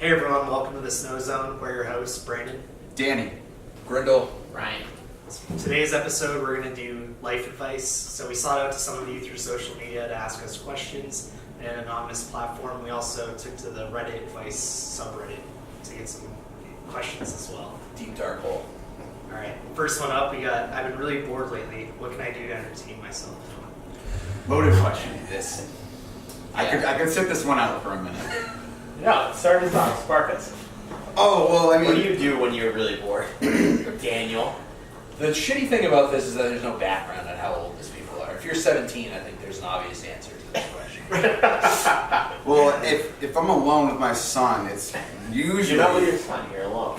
Hey everyone, welcome to the Snow Zone. We're your hosts, Brandon, Danny, Grindle, Ryan. Today's episode, we're going to do life advice. So we sought out to some of you through social media to ask us questions in an anonymous platform. We also took to the Reddit advice subreddit to get some questions as well. deep dark hole. All right, first one up, I've been really bored lately. What can I do to entertain myself? loaded question. I could sit this one out for a minute. No, start us off. Spark us. Oh, well, I What do mean, you do when you're really bored? Daniel. The shitty thing about this is that there's no background on how old these people are. If you're 17, I think there's an obvious answer to this question. well, if I'm alone with my son, it's usually... You're not with your son, you're alone.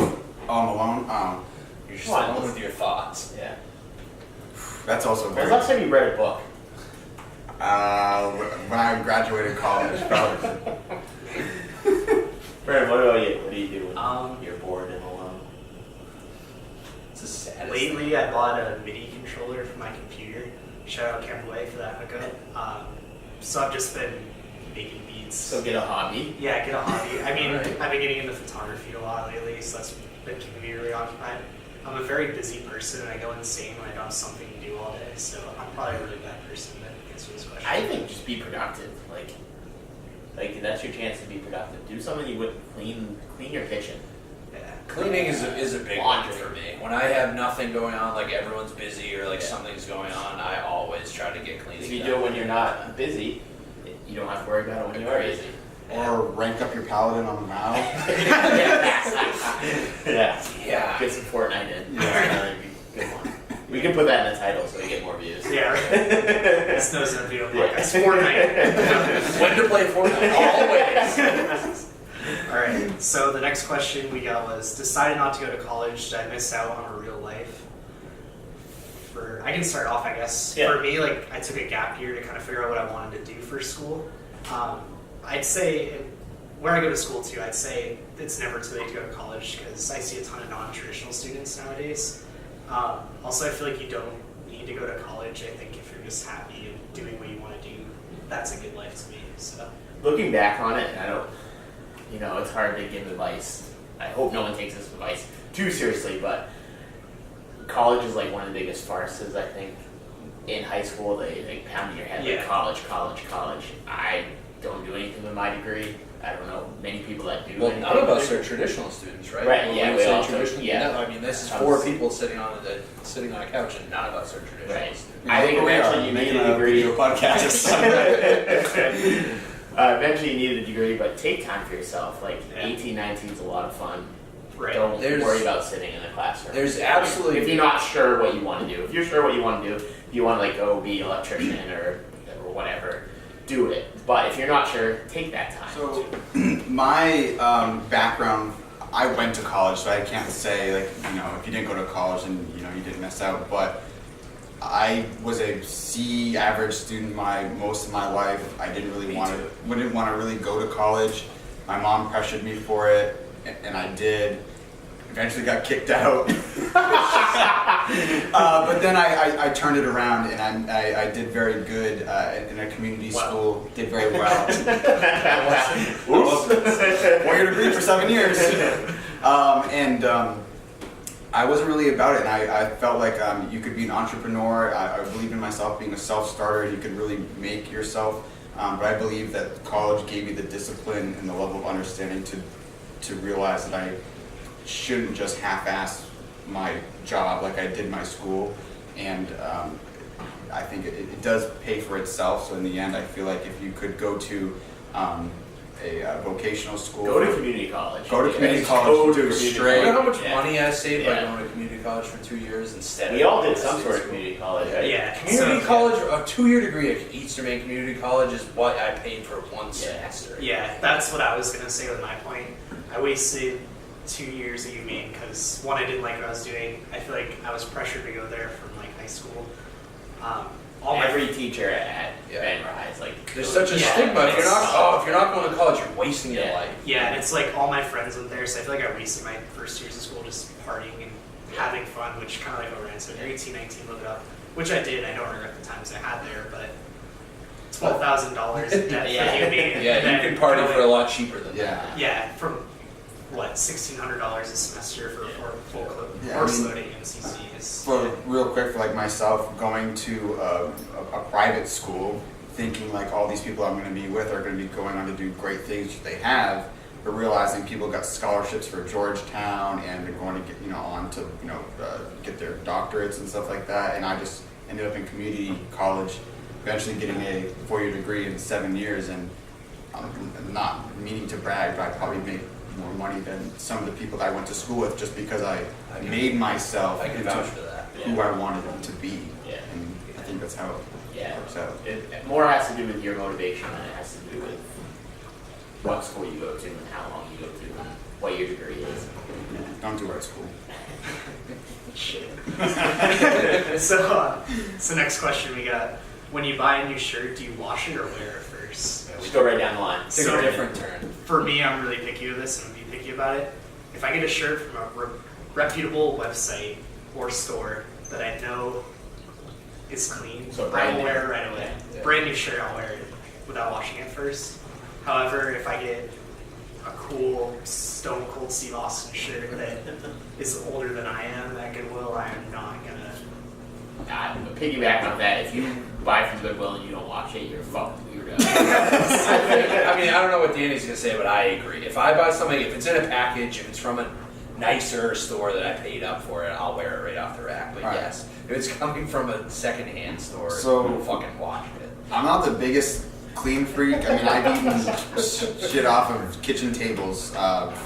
Oh, I'm alone? Oh, You're just What? alone with your thoughts. Yeah. that's also When's very... the last time you read a book? When I graduated college, probably. Brandon, what about you? What do you do when Um, you're bored and alone? It's the saddest Lately, I bought a MIDI controller for my computer. Shout out Kevin Way for that hookup. So I've just been making beats. So get a hobby. Yeah, get a hobby. I mean, Right. I've been getting into photography a lot lately, so that's been keeping me really occupied. I'm a very busy person, and I go insane when I don't have something to do all day, so I'm probably a really bad person to answer this question. I think just be productive. Like that's your chance to be productive. Do something you would clean your kitchen. Yeah. Cleaning is a big one Laundry. for me. When I have nothing going on, like everyone's busy or like Yeah. something's going on, I always try to get cleaning If you done. do it when you're not busy, you don't have to worry about it when you are busy. Or rank up your paladin on the mouth. Yeah. Yeah. Get some Fortnite in. Yeah. That'd be a good one. We can put that in the title so we get more views. Yeah, right. Snow Zone video podcast. Fortnite. When to play Fortnite? Always. Alright, so the next question we got was, decided not to go to college, did I miss out on a real life? I can start off, I guess. Yeah. For me, I took a gap year to kind of figure out what I wanted to do for school. I'd say, where I go to school too, I'd say it's never too late to go to college because I see a ton of non-traditional students nowadays. Also, I feel like you don't need to go to college. I think if you're just happy and doing what you want to do, that's a good life to me. So. Looking back on it, I don't, it's hard to give advice. I hope no one takes this advice too seriously, but college is like one of the biggest farces, I think. In high school, they pound in your head, Yeah. like college. I don't do anything with my degree. I don't know many people that do. Well, anything none of with us their are traditional students, right? Right, When yeah, we we say all- traditional. yeah. No, I mean, this is I four was- people sitting on a couch, and none of us are traditional Right. students. I think eventually you need a degree. video podcast. Eventually you need a degree, but take time for yourself. Like Yeah. 18, 19 is a lot of fun. Right. Don't There's- worry about sitting in a classroom. There's absolutely- If you're not sure what you want to do, if you're sure what you want to do, if you want to go be an electrician or whatever, do it. But if you're not sure, take that time. So, my background, I went to college, so I can't say, if you didn't go to college, then, you didn't miss out. But I was a C average student most of my life. I wouldn't want to really go to college. My mom pressured me for it, and I did. Eventually got kicked out. But then I turned it around, and I did very good in a community school. Did very well. One-year degree for 7 years. I wasn't really about it, and I felt like you could be an entrepreneur. I believe in myself being a self-starter. You could really make yourself. But I believe that college gave me the discipline and the level of understanding to realize that I shouldn't just half-ass my job like I did my school. And I think it does pay for itself. So in the end, I feel like if you could go to a vocational school. Go to community college. Go to community Yes. college, Go to do community straight. You know how much Yeah. money I saved by Yeah. going to community college for 2 years instead of... We all did some going to sort of school? community college, right? Yeah. Community So- college, a 2-year degree at Eastern Maine Community College is what I paid for one semester. Yeah, that's what I was going to say with my point. I wasted 2 years at UMaine because, one, I didn't like what I was doing. I feel like I was pressured to go there from high school. Every teacher at Yeah. Ben Rise, like There's such a Yeah, stigma. If you're it's- not going to college, you're wasting your Yeah. life. Yeah, and it's like all my friends went there, so I feel like I wasted my first years of school just partying and having fun, which kind of like what Ryan said. You're 18, 19, look it up, which I did. I don't regret the times I had there, but $12,000 in debt Yeah. for UMaine. Yeah, you can party for a lot cheaper than Yeah. that. Yeah, from what, $1,600 a semester for full Yeah, course I mean, loading MCC is. For real quick, for like myself, going to a private school, thinking like all these people I'm going to be with are going to be going on to do great things they have, but realizing people got scholarships for Georgetown and they're going to get on to get their doctorates and stuff like that, and I just ended up in community college, eventually getting a 4-year degree in 7 years, and I'm not meaning to brag, but I probably make more money than some of the people that I went to school with just because I made myself I can into vouch for that. who I wanted to be. Yeah. And I think that's how it works out. It more has to do with your motivation than it has to do with what school you go to and how long you go to and what your degree is. Yeah, don't do art school. Shit. So next question we got: when you buy a new shirt, do you wash it or wear it first? We go right down the line. Take So- a different turn. For me, I'm really picky with this, and I'm gonna be picky about it. If I get a shirt from a reputable website or store that I know is clean, So I brand will new. wear it right away. Yeah. Brand new shirt, I'll wear it without washing it first. However, if I get a cool Stone Cold Steve Austin shirt that is older than I am at Goodwill, I am not gonna. Piggyback on that, if you buy from Goodwill and you don't wash it, you're a fucking weirdo. I mean, I don't know what Danny's gonna say, but I agree. If I buy something, if it's in a package, if it's from a nicer store that I paid up for it, I'll wear it right off the rack. But Right. yes, if it's coming from a secondhand store, So- we'll fucking wash it. I'm not the biggest clean freak. I mean, I've eaten shit off of kitchen tables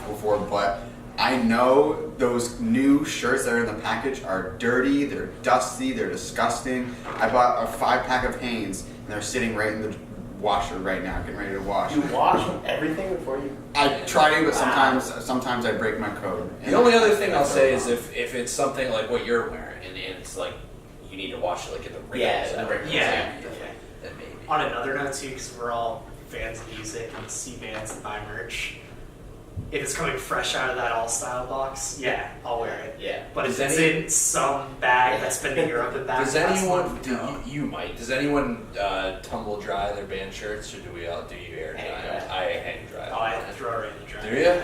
before, but I know those new shirts that are in the package are dirty, they're dusty, they're disgusting. I bought a 5-pack of Hanes, and they're sitting right in the washer right now, getting ready to wash. You wash everything before you. I try to, but sometimes I break my code. The only other thing I'll say is if it's something like what you're wearing, and it's like you need to wash it like at the wrinkles. Yeah, the wrinkles, Yeah. Then maybe. On another note too, because we're all fans of music and see bands and buy merch. If it's coming fresh out of that All Style box, yeah, I'll wear it. Yeah. But if Does it's in some bag that's been to Europe and back, Does last anyone? month, Do no. you might? Does anyone tumble dry their band shirts, or do we all? Do you air Hang dry? dry. I hang dry. Oh, I throw it right in the dryer. Do you?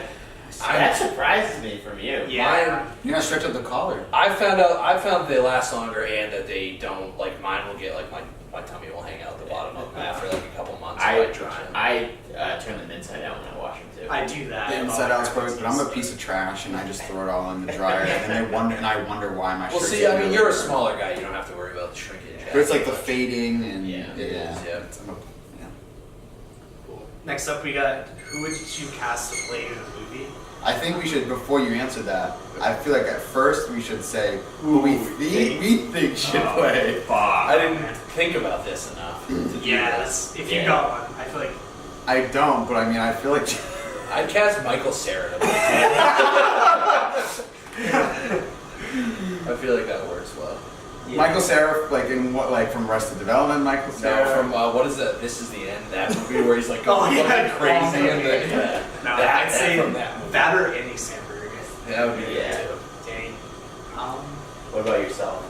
That surprises me from you. Yeah. You gotta stretch out the collar. I found they last longer and that they don't like mine will get like my tummy will hang out the bottom of them after like a couple months. I if I dry 'em. I turn them inside out when I wash them too. I do that. The inside out's perfect, but I'm a piece of trash, and I just throw it all in the dryer, and I wonder why my Well, shirts see, are I mean, really you're a dirty. smaller guy. You don't have to worry about the shrinkage. But it's like the fading and Yeah, it is, yeah. yeah. Cool. Next up, we got who would you cast to play in a movie? I think we should, before you answer that, I feel like at first we should say who we think should play. I didn't think about this enough. to do Yeah, this. that's, if you Yeah. got one, I feel like I don't, but I mean, I feel like I'd cast Michael Cera. to play. I feel like that works well. Michael Cera, like in what, like from Arrested Development, Michael No, Cera. from what is that? This is the end. That movie where he's like Oh, going yeah. crazy and Okay. the, no, that, I'd say from that movie. that or Andy Samberg. That would be Yeah. it too. Dang. What about yourself?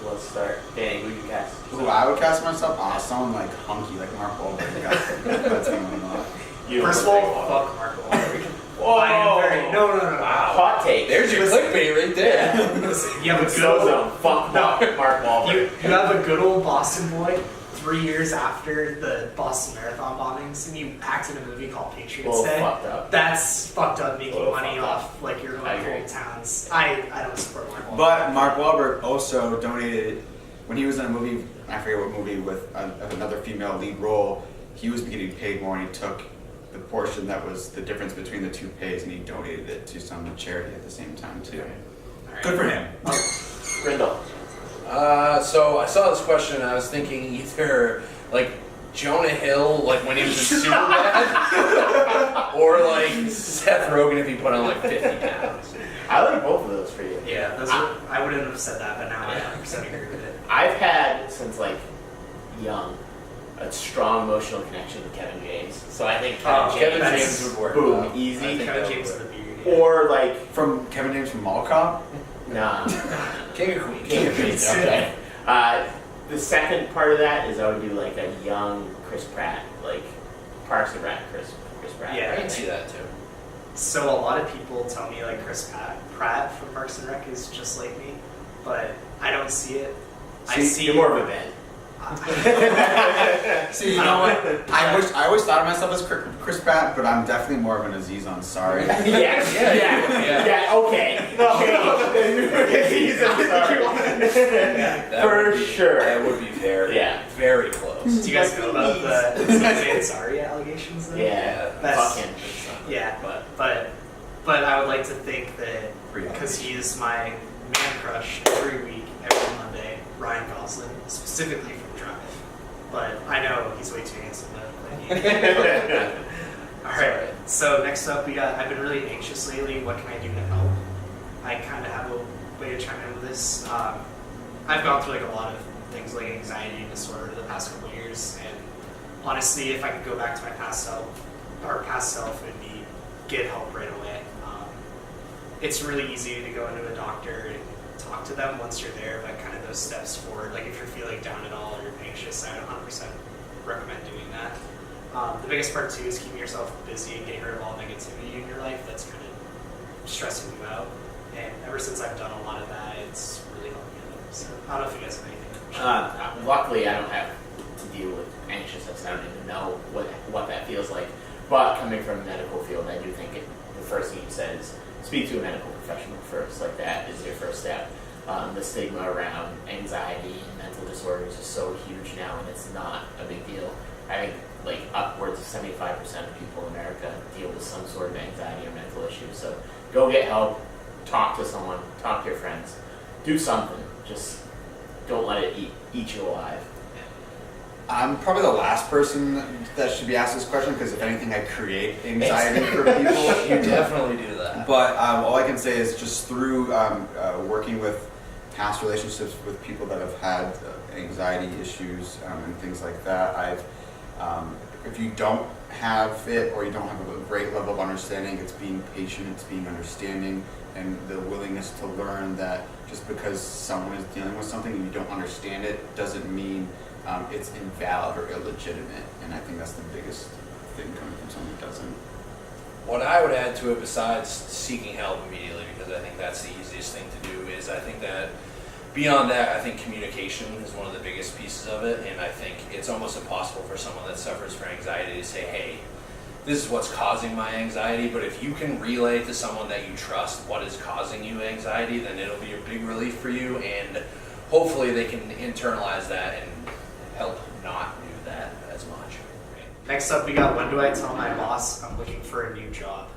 Let's start. Danny, who do you cast? Who I would cast myself? Someone like hunky, like Mark Wahlberg. That's gonna be mine. You First of don't all, think- fuck Mark Wahlberg. Whoa! I am very no. Wow. Hot take. There's your clickbait right there. Listen, you have a good So old, zone. Fuck Mark Wahlberg. you have a good old Boston boy 3 years after the Boston Marathon bombings, and you act in a movie called Patriots Well, Day. fucked up. That's fucked up, making Well, money fucked up. off like your I local agree. towns. I don't support Mark Wahlberg. But Mark Wahlberg also donated when he was in a movie. I forget what movie with another female lead role. He was getting paid more, and he took the portion that was the difference between the two pays, and he donated it to some charity at the same time too. All right. Good for him. Grindle. So I saw this question and I was thinking either like Jonah Hill, like when he was in Superbad, or like Seth Rogen if he put on like 50 pounds. I like both of those for you. Yeah, those are, I wouldn't have said that, but now I 100% agree with it. I've had since like young a strong emotional connection with Kevin James. So I think Kevin that's- James would work. boom, well. easy. I think Kevin that James would with work. the beard. Yeah. Or like From Kevin James from Mall Cop. nah. King of Queens. King of Queens. Okay. The second part of that is I would do like a young Chris Pratt, like Parks and Rec Chris Pratt. Yeah, I can see that too. So a lot of people tell me like Pratt from Parks and Rec is just like me, but I don't see it. I see you're more of a Ben. See, you know what? I always thought of myself as Chris Pratt, but I'm definitely more of an Aziz Ansari. Yeah, okay. For sure. That would be very close. Do you guys know about the Ansari allegations? Though? Yeah, fucking. Yeah, but I would like to think that because he's my man crush every week, every Monday, Ryan Gosling, specifically from Drive. But I know he's way too handsome to play me. All right. So next up, I've been really anxious lately. What can I do to help? I kind of have a way to chime in with this. I've gone through like a lot of things like anxiety disorder the past couple of years, and honestly, if I could go back to my past self, it'd be get help right away. It's really easy to go into a doctor and talk to them once you're there, but kind of those steps forward, like if you're feeling down at all or you're anxious, I would 100% recommend doing that. The biggest part too is keeping yourself busy and getting rid of all negativity in your life that's kind of stressing you out. And ever since I've done a lot of that, it's really helped me out. So I don't know if you guys have anything. Luckily, I don't have to deal with anxiousness. I don't even know what that feels like. But coming from the medical field, I do think the first thing you said is speak to a medical professional first. Like that is your first step. The stigma around anxiety and mental disorders is so huge now, and it's not a big deal. I think like upwards of 75% of people in America deal with some sort of anxiety or mental issue. So go get help, talk to someone, talk to your friends, do something. Just don't let it eat you alive. I'm probably the last person that should be asked this question because if anything, I create anxiety for people. You definitely do that. But all I can say is just through working with past relationships with people that have had anxiety issues and things like that, if you don't have it or you don't have a great level of understanding, it's being patient, it's being understanding, and the willingness to learn that just because someone is dealing with something and you don't understand it doesn't mean it's invalid or illegitimate. And I think that's the biggest thing coming from someone who doesn't. What I would add to it, besides seeking help immediately, because I think that's the easiest thing to do, is I think that beyond that, I think communication is one of the biggest pieces of it. And I think it's almost impossible for someone that suffers from anxiety to say, hey, this is what's causing my anxiety. But if you can relay to someone that you trust what is causing you anxiety, then it'll be a big relief for you. And hopefully they can internalize that and help not do that as much. Next up, we got when do I tell my boss I'm looking for a new job?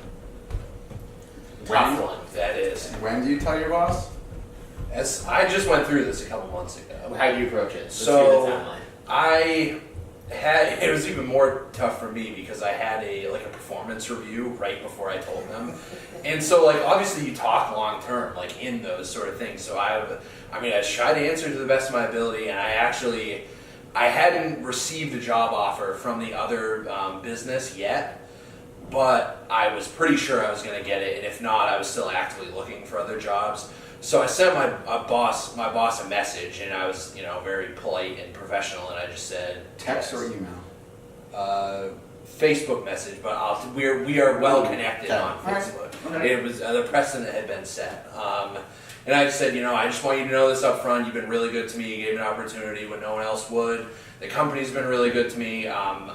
Tough one. That is. When do you tell your boss? As I just went through this a couple months ago. How do you approach it? So it was even more tough for me because I had a performance review right before I told them. And so obviously you talk long term in those sort of things. So I tried to answer to the best of my ability, and I hadn't received a job offer from the other business yet, but I was pretty sure I was going to get it, and if not, I was still actively looking for other jobs. So I sent my boss a message, and I was very polite and professional, and I just said Text or email? Facebook message, but we are well connected on All right. Facebook. Okay. It was the precedent had been set. And I just said, I just want you to know this up front. You've been really good to me. You gave me an opportunity when no one else would. The company's been really good to me. I'm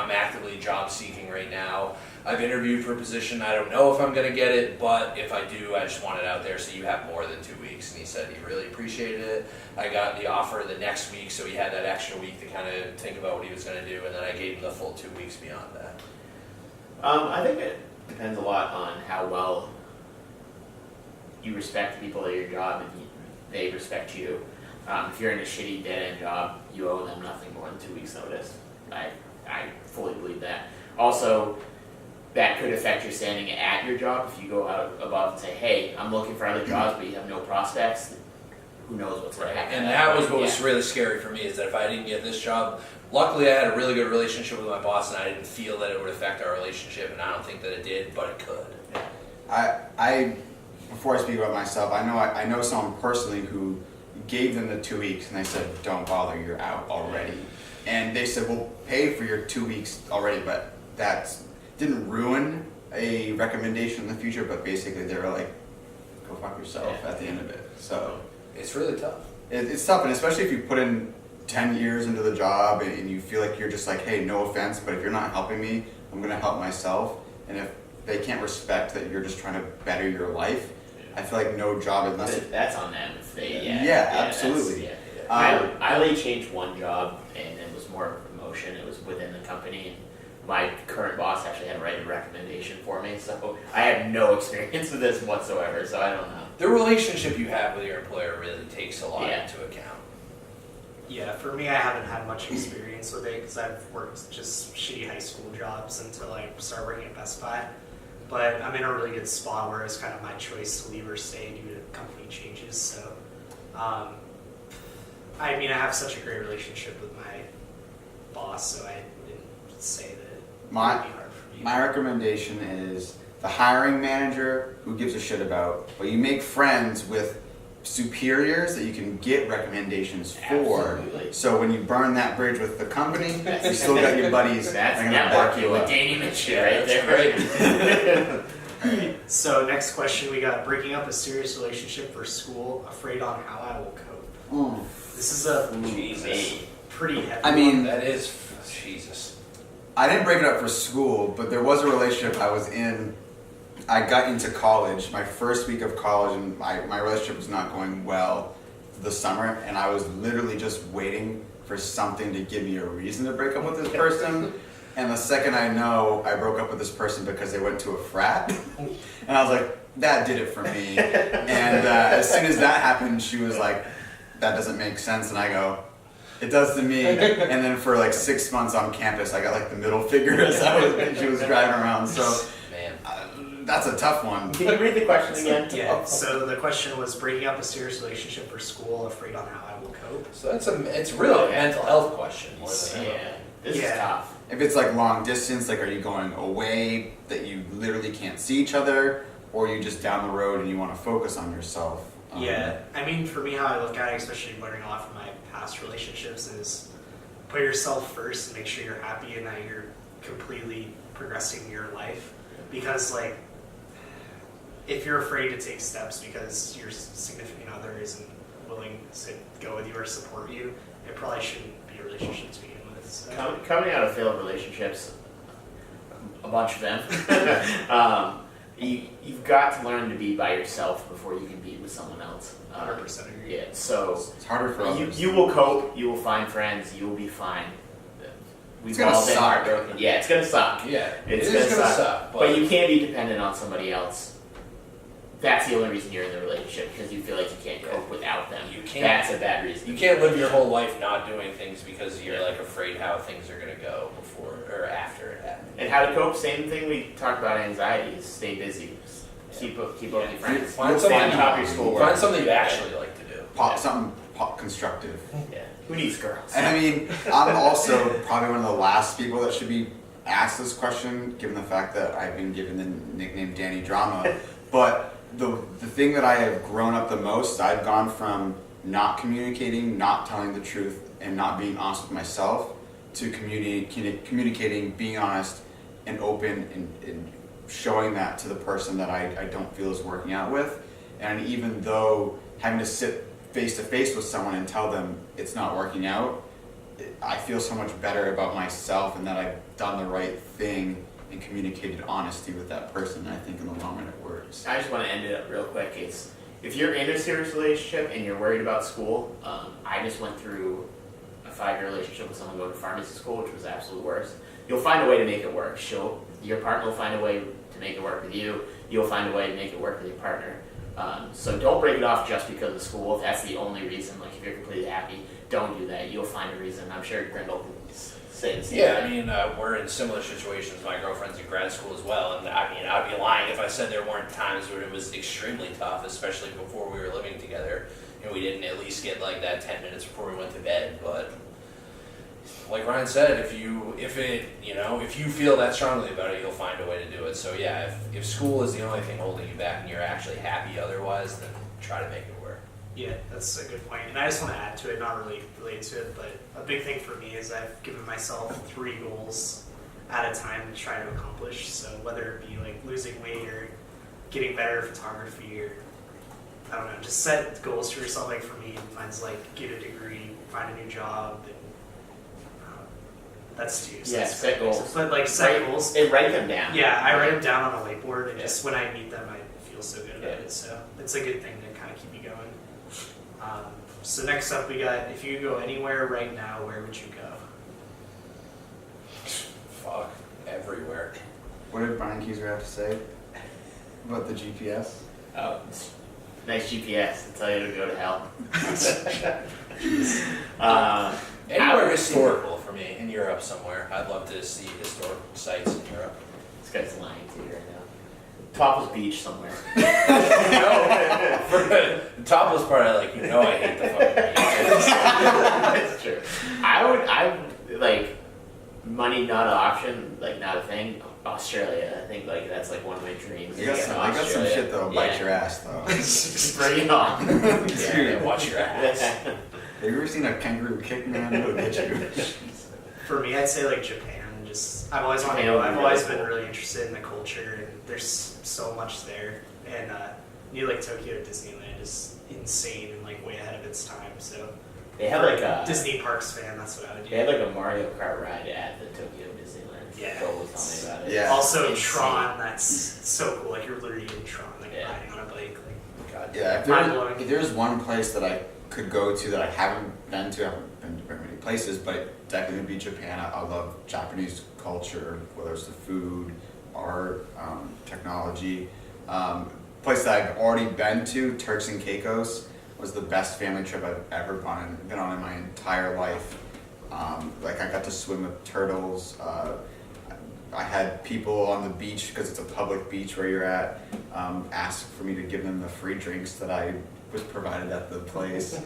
actively job seeking right now. I've interviewed for a position. I don't know if I'm going to get it, but if I do, I just want it out there so you have more than 2 weeks. And he said he really appreciated it. I got the offer the next week, so he had that extra week to kind of think about what he was going to do, and then I gave him the full 2 weeks beyond that. I think it depends a lot on how well you respect the people at your job and they respect you. If you're in a shitty dead-end job, you owe them nothing more than 2 weeks' notice. I fully believe that. Also, that could affect your standing at your job if you go out above and say, hey, I'm looking for other jobs, but you have no prospects. Who knows what's going to happen. And that was what was really scary for me, is that if I didn't get this job, luckily I had a really good relationship with my boss, and I didn't feel that it would affect our relationship, and I don't think that it did, but it could. Before I speak about myself, I know someone personally who gave them the 2 weeks, and they said, don't bother, you're out already. And they said, we'll pay for your 2 weeks already, but that didn't ruin a recommendation in the future, but basically they were like, go fuck yourself at the end of it. So It's really tough. it's tough, and especially if you put in 10 years into the job and you feel like you're just like, hey, no offense, but if you're not helping me, I'm gonna help myself. And if they can't respect that you're just trying to better your life, I feel like no job unless That's on them if they. Absolutely. I only changed one job, and it was more of a promotion. It was within the company. My current boss actually had to write a recommendation for me, so I have no experience with this whatsoever. So I don't know. The relationship you have with your employer really takes a lot into account. Yeah, for me, I haven't had much experience with it because I've worked just shitty high school jobs until I started working at Best Buy. But I'm in a really good spot where it's kind of my choice to leave or stay due to company changes. So, I mean, I have such a great relationship with my boss, so I didn't say that it would be hard for me. My recommendation is the hiring manager who gives a shit about, but you make friends with superiors that you can get recommendations for. Absolutely. So when you burn that bridge with the company, you still got your buddies that That's are gonna back you networking with up. gaining and shit right there. Alright, so next question, we got breaking up a serious relationship for school, afraid on how I will cope. Mm. This is a Jesus. pretty heavy I mean, one. That is, Jesus. I didn't break it up for school, but there was a relationship I was in. I got into college, my first week of college, and my relationship was not going well the summer, and I was literally just waiting for something to give me a reason to break up with this person. And the second I know, I broke up with this person because they went to a frat. And I was like, that did it for me. And as soon as that happened, she was like, that doesn't make sense. And I go, it does to me. And then for like 6 months on campus, I got like the middle finger as she was driving around. So Man. that's a tough one. Can you read the question again? Yeah, so the question was breaking up a serious relationship for school, afraid on how I will cope. So it's really a mental health question more than anything. Yeah, this is Yeah. tough. If it's like long distance, like are you going away that you literally can't see each other, or are you just down the road and you want to focus on yourself? Yeah, I mean, for me, how I look at it, especially learning off of my past relationships, is put yourself first and make sure you're happy and that you're completely progressing your life. Because, like, if you're afraid to take steps because your significant other isn't willing to go with you or support you, it probably shouldn't be a relationship to begin with. So. Coming out of failed relationships, a bunch of them, you've got to learn to be by yourself before you can be with someone else. 100% agree. Yeah, so It's harder for others. you will cope, you will find friends, you will be fine. We've It's gonna all been suck. heartbroken. Yeah, it's gonna suck. Yeah, It's it gonna is gonna suck. suck. But you can't be dependent on somebody else. That's the only reason you're in the relationship, because you feel like you can't cope without them. You can't- That's a bad reason. You can't live your whole life not doing things because you're like afraid how things are gonna go before or after it happens. And how to cope, same thing we talked about anxiety, is stay busy. Keep up with your friends. Find Stay on something, top of your schoolwork. find something you actually like to do. Something constructive. Yeah. Who needs girls? And I mean, I'm also probably one of the last people that should be asked this question, given the fact that I've been given the nickname Danny Drama. But the thing that I have grown up the most, I've gone from not communicating, not telling the truth, and not being honest with myself, to communicating, being honest, and open, and showing that to the person that I don't feel is working out with. And even though having to sit face to face with someone and tell them it's not working out, I feel so much better about myself and that I've done the right thing and communicated honesty with that person. And I think in the long run it works. I just want to end it up real quick. It's if you're in a serious relationship and you're worried about school, I just went through a 5-year relationship with someone going to pharmacy school, which was the absolute worst. You'll find a way to make it work. Your partner will find a way to make it work with you. You'll find a way to make it work with your partner. So don't break it off just because of school. If that's the only reason, like if you're completely happy, don't do that. You'll find a reason. I'm sure Grindle can say the same. Yeah, I mean, we're in similar situations. My girlfriend's in grad school as well, and I mean, I'd be lying if I said there weren't times where it was extremely tough, especially before we were living together, and we didn't at least get like that 10 minutes before we went to bed. But like Ryan said, if you feel that strongly about it, you'll find a way to do it. So yeah, if school is the only thing holding you back and you're actually happy otherwise, then try to make it work. Yeah, that's a good point. And I just want to add to it, not really related to it, but a big thing for me is I've given myself 3 goals at a time to try to accomplish. So whether it be like losing weight or getting better at photography, or I don't know, just set goals for yourself. Like for me, mine's like get a degree, find a new job, and that's two. So Yeah, that's set goals. But like set goals. And write them down. Yeah, I write them down on a whiteboard, and Yeah. just when I meet them, I feel so good about Yeah. it. So it's a good thing to kind of keep you going. So next up, we got, if you could go anywhere right now, where would you go? Fuck, everywhere. What did Brian Keyser have to say about the GPS? Oh, nice GPS to tell you to go to hell. Anywhere historical for me, in Europe somewhere. I'd love to see historic sites in Europe. This guy's lying to you right now. Topless beach somewhere. No, for the topless part, I hate the fucking beach. That's true. I would like money not an option, like not a thing. Australia, I think that's one of my dreams. You got some shit that'll bite your ass though. Just bring it on. Yeah, watch your ass. Have you ever seen a kangaroo kick, man? It'll get you. For me, I'd say like Japan. Just I've always wanted to go. I've always been really interested in the culture, and there's so much there. And New Tokyo Disneyland is insane and way ahead of its time. So They have for like a Disney Parks fan, that's what I would do. They had like a Mario Kart ride at the Tokyo Disneyland. Yeah. Joel was telling me about it. Yeah. Also Insane. Tron, that's so cool. You're literally in Tron, Yeah. riding on a bike. God. Yeah, Mind-blowing. if there's one place that I could go to that I haven't been to, I haven't been to very many places, but definitely would be Japan. I love Japanese culture, whether it's the food, art, technology. Place that I've already been to, Turks and Caicos, was the best family trip I've ever been on in my entire life. I got to swim with turtles. I had people on the beach, because it's a public beach where you're at, ask for me to give them the free drinks that I was provided at the place.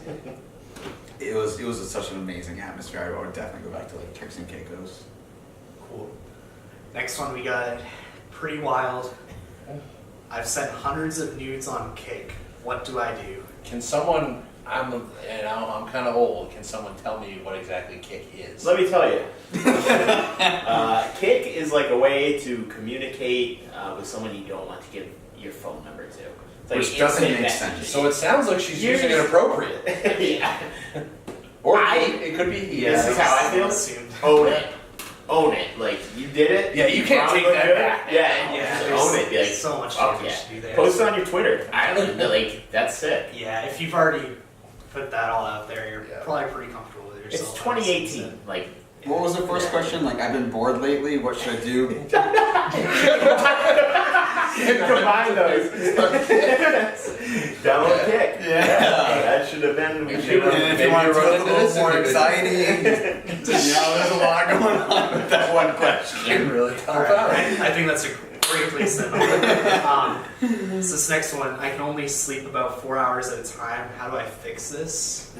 It was such an amazing atmosphere. I would definitely go back to Turks and Caicos. Cool. Next one we got pretty wild. I've sent hundreds of nudes on Kik. What do I do? Can someone? I'm kind of old. Can someone tell me what exactly Kik is? Let me tell you. Kik is like a way to communicate with someone you don't want to give your phone number to. It's like Which doesn't instant make messaging. sense. So it sounds like she's using it appropriate. Yeah. Or I- it could be he. This is how I feel. Assumed. Own it. Own it. Like, you did it. Yeah, you can't take Probably that good. back. Yeah, Yeah, just there's own it. Be like, so much fuck damage yeah. to do there. Post it on your Twitter. I don't know. Like, that's sick. Yeah, if you've already put that all out there, you're Yeah. probably pretty comfortable with It's yourself. 2018. Like, What was the first question? I've been bored lately. What should I do? combine those. Download Kik. Yeah. That should have been. Maybe And if you Maybe want to run put a into little this more individual. anxiety, there's a lot going on with that one question. Can really help Alright, out. I think that's a great place to end. So this next one, I can only sleep about 4 hours at a time. How do I fix this?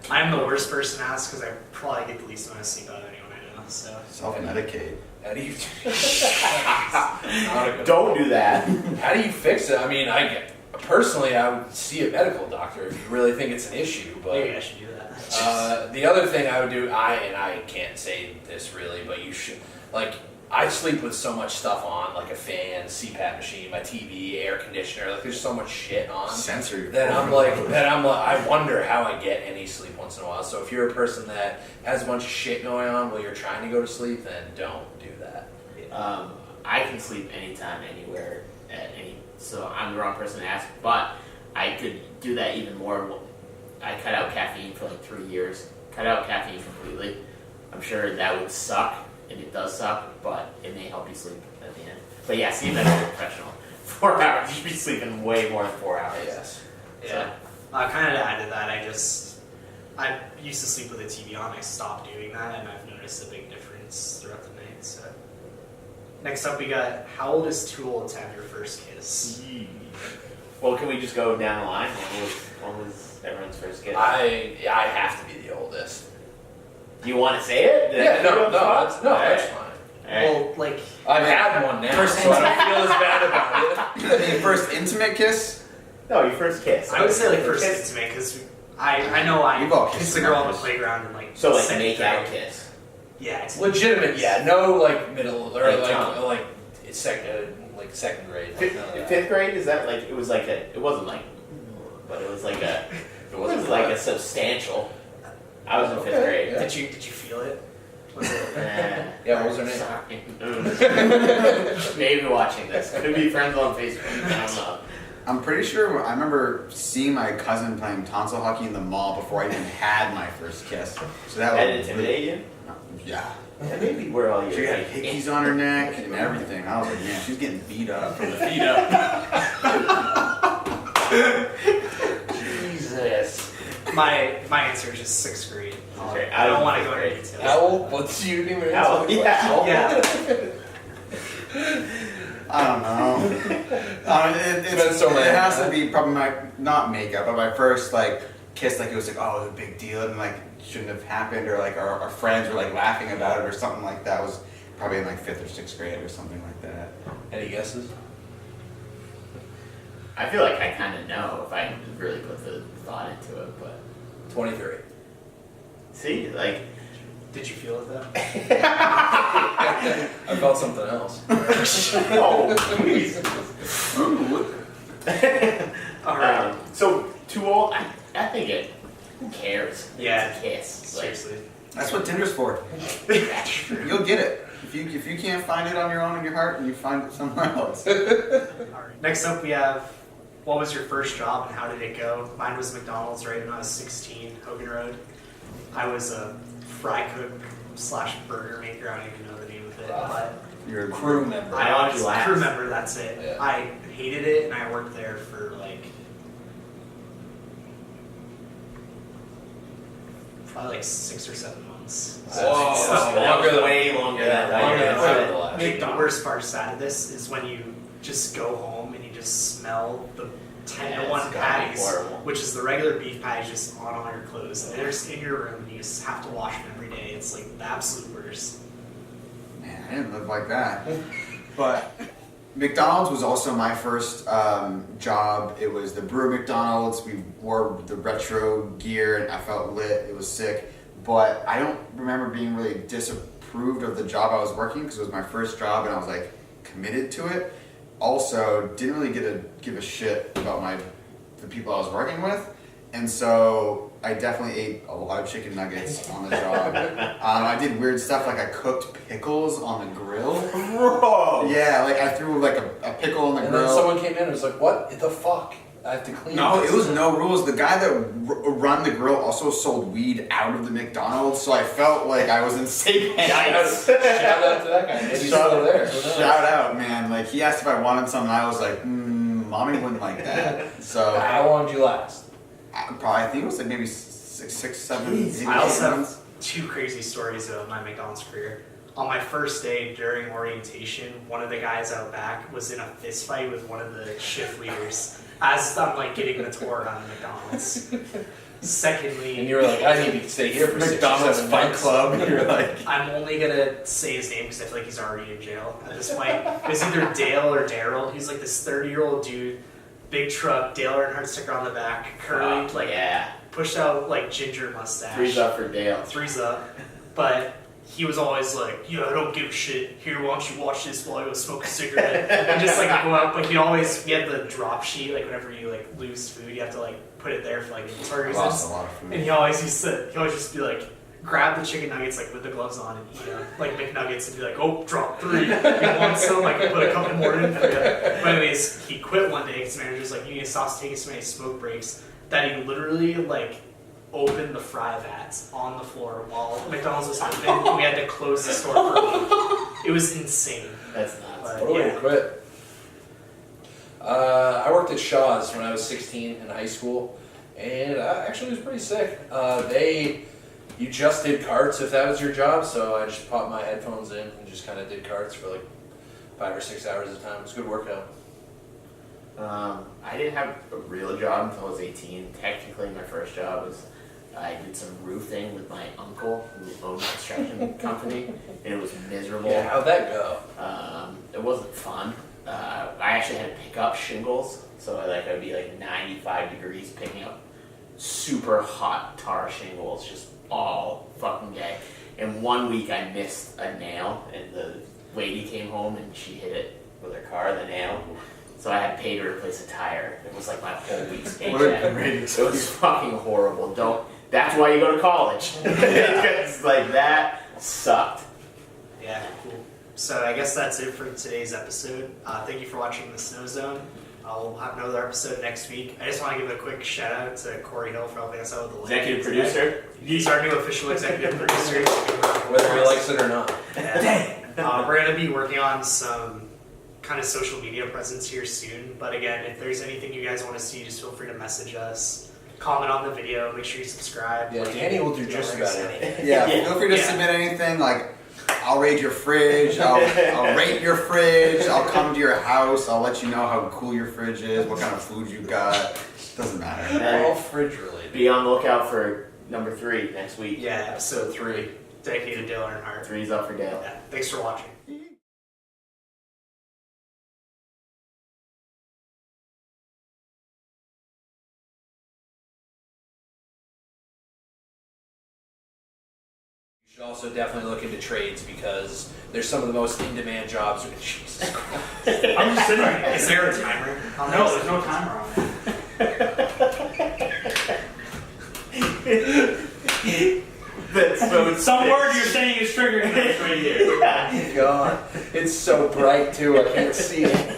I'm the worst person to ask because I probably get the least amount of sleep out of anyone I know. So Self-medicate. How do you? Don't do that. How do you fix it? I mean, personally, I would see a medical doctor if you really think it's an issue. maybe I But should do that. the other thing I would do, I can't say this really, but you should I sleep with so much stuff on, like a fan, CPAP machine, my TV, air conditioner. There's so much shit on. Sensory. That I wonder how I get any sleep once in a while. So if you're a person that has a bunch of shit going on while you're trying to go to sleep, then don't do that. I can sleep anytime, anywhere, at any. So I'm the wrong person to ask, but I could do that even more. I cut out caffeine for 3 years. Cut out caffeine completely. I'm sure that would suck, and it does suck, but it may help you sleep at the end. But yeah, see a medical professional. 4 hours. You should be sleeping way more than 4 hours. Yes. Yeah. Kind of to add to that, I used to sleep with the TV on. I stopped doing that, and I've noticed a big difference throughout the night. So next up, we got how old is too old to have your first kiss? Well, can we just go down the line? When was everyone's first kiss? I have to be the oldest. Do you want to say it? Yeah, no, that's Alright. fine. Well, I've had one now, First so I don't feel as bad about it. First intimate kiss? No, your first kiss. I would say first kiss. intimate because I know I We've all kissed kissed a girl on the first. playground and So second make out grade. kiss. Yeah, it's Legitimate, yeah. No like middle or Like Tom. like second grade. Fifth, None of that. fifth grade, is that like, it was like a, it wasn't like, but it was like a, it was like a substantial. I was in fifth grade. Yeah. Did you feel it? Was it? Yeah, what was her name? Sorry. Maybe watching this. Could be friends on Facebook. I don't know. I'm pretty sure I remember seeing my cousin playing tonsil hockey in the mall before I even had my first kiss. So that That was intimidate you? yeah. And maybe where all your She had like, hickeys on her neck and everything. I was like, man, she's getting beat up from the feet Jesus. My answer is just 6th grade. Okay, I don't want to fifth go into grade. details. Owl? What's you name? Owl, yeah. Yeah. I don't know. It it has to be probably not makeup, but my first like kiss, like it was like, oh, it was a big deal, and like shouldn't have happened, or like our friends were like laughing about it or something like that. It was probably in like 5th or 6th grade or something like that. Any guesses? I feel like I kind of know if I really put the thought into it, but 23. see, like, Did you feel it though? I felt something else. oh, please. All right. So too old? I think it. Who cares? Yeah. It's a kiss. Like, Seriously. That's what Tinder's for. You'll get it. If you can't find it on your own in your heart, and you find it somewhere else. All right. Next up, we have what was your first job and how did it go? Mine was McDonald's right when I was 16, Hogan Road. I was a fry cook / burger maker. I don't even know the name of it, but You're a Crew member. I was you last. crew member. That's it. Yeah. I hated it, and I worked there for like probably like 6 or 7 months. Whoa. That was Longer way longer Yeah, than longer that. than Yeah. the last. I think the worst part of this is when you just go home and you just smell the 10 Yeah, to 1 it's gotta be patties, horrible. which is the regular beef patties just on all your clothes. And they're just in your room and you just have to wash them every day. It's like the absolute worst. Man, I didn't live like that. But McDonald's was also my first job. It was the brewer McDonald's. We wore the retro gear and I felt lit. It was sick. But I don't remember being really disapproved of the job I was working because it was my first job and I was like committed to it. Also, didn't really give a shit about the people I was working with. And so I definitely ate a lot of chicken nuggets on the job. I did weird stuff like I cooked pickles on the grill. Bro. Yeah, like I threw like a pickle on the And grill. then someone came in and was like, what the fuck? I have to clean No, this. it was no rules. The guy that run the grill also sold weed out of the McDonald's, so I felt like I was in safe hands. Shout out to that guy. Maybe he's still there. Who knows? Shout out, man. Like he asked if I wanted something, I was like, mommy wouldn't like that. So How long did you last? I think it was like maybe six, 7, Jeez. 8 I also months. have 2 crazy stories of my McDonald's career. On my first day during orientation, one of the guys out back was in a fist fight with one of the shift leaders as I'm like getting the tour on McDonald's. Secondly, And you were like, I need to stay here for McDonald's 6 or 7 Fight months. Club. You're like, I'm only gonna say his name because I feel like he's already in jail at this point. It was either Dale or Daryl. He's like this 30-year-old dude, big truck, Dale Earnhardt sticker on the back, curly, like yeah. pushed out like ginger mustache. 3's up for Dale. 3's up. But he was always like, yeah, I don't give a shit. Here, why don't you watch this while I go smoke a cigarette? And just like go out. But he had the drop sheet, like whenever you like lose food, you have to like put it there for like inventory I lost reasons. a lot of food. And he always just be like, grab the chicken nuggets like with the gloves on and eat them, like McNuggets, and be like, oh, drop 3. You want some? I can put a couple more in for you. But anyways, he quit one day because the manager's like, you need to stop taking so many smoke breaks. That he literally like opened the fry vats on the floor while McDonald's was open. And we had to close the store for a week. It was insane. That's nuts. But, Totally yeah. quit. I worked at Shaw's when I was 16 in high school, and actually it was pretty sick. You just did carts if that was your job, so I just popped my headphones in and just kind of did carts for like 5 or 6 hours at a time. It was a good workout. I didn't have a real job until I was 18. Technically, my first job was I did some roofing with my uncle who owned a construction company, and it was miserable. Yeah, how'd that go? It wasn't fun. I actually had to pick up shingles, so I'd be like 95 degrees picking up super hot tar shingles just all fucking day. And one week I missed a nail, and the lady came home and she hit it with her car, the nail. So I had to pay to replace a tire. It was like my whole week's paycheck. It was fucking horrible. That's why you go to college. It's like that sucked. Yeah, cool. So I guess that's it for today's episode. Thank you for watching The Snow Zone. We'll have another episode next week. I just want to give a quick shout out to Cory Hill for helping us out with the link. Executive producer. He's our new official executive producer. Whether he likes it or not. Yeah. We're going to be working on some kind of social media presence here soon. But again, if there's anything you guys want to see, just feel free to message us. Comment on the video. Make sure you subscribe. Yeah, Danny will do just about anything. Yeah, feel free to submit anything. Like, I'll raid your fridge. I'll rate your fridge. I'll come to your house. I'll let you know how cool your fridge is, what kind of food you got. Doesn't matter. All fridge related. Be on the lookout for number 3 next week. Yeah, episode 3, dedicated to Dale Earnhardt. 3's up for Dale. Yeah, thanks for watching. You should also definitely look into trades because there's some of the most in-demand jobs. Jesus Christ. I'm just sitting here. Is there a timer? No, there's no timer on it. Some word you're saying is triggering us right here. God, it's so bright too. I can't see it.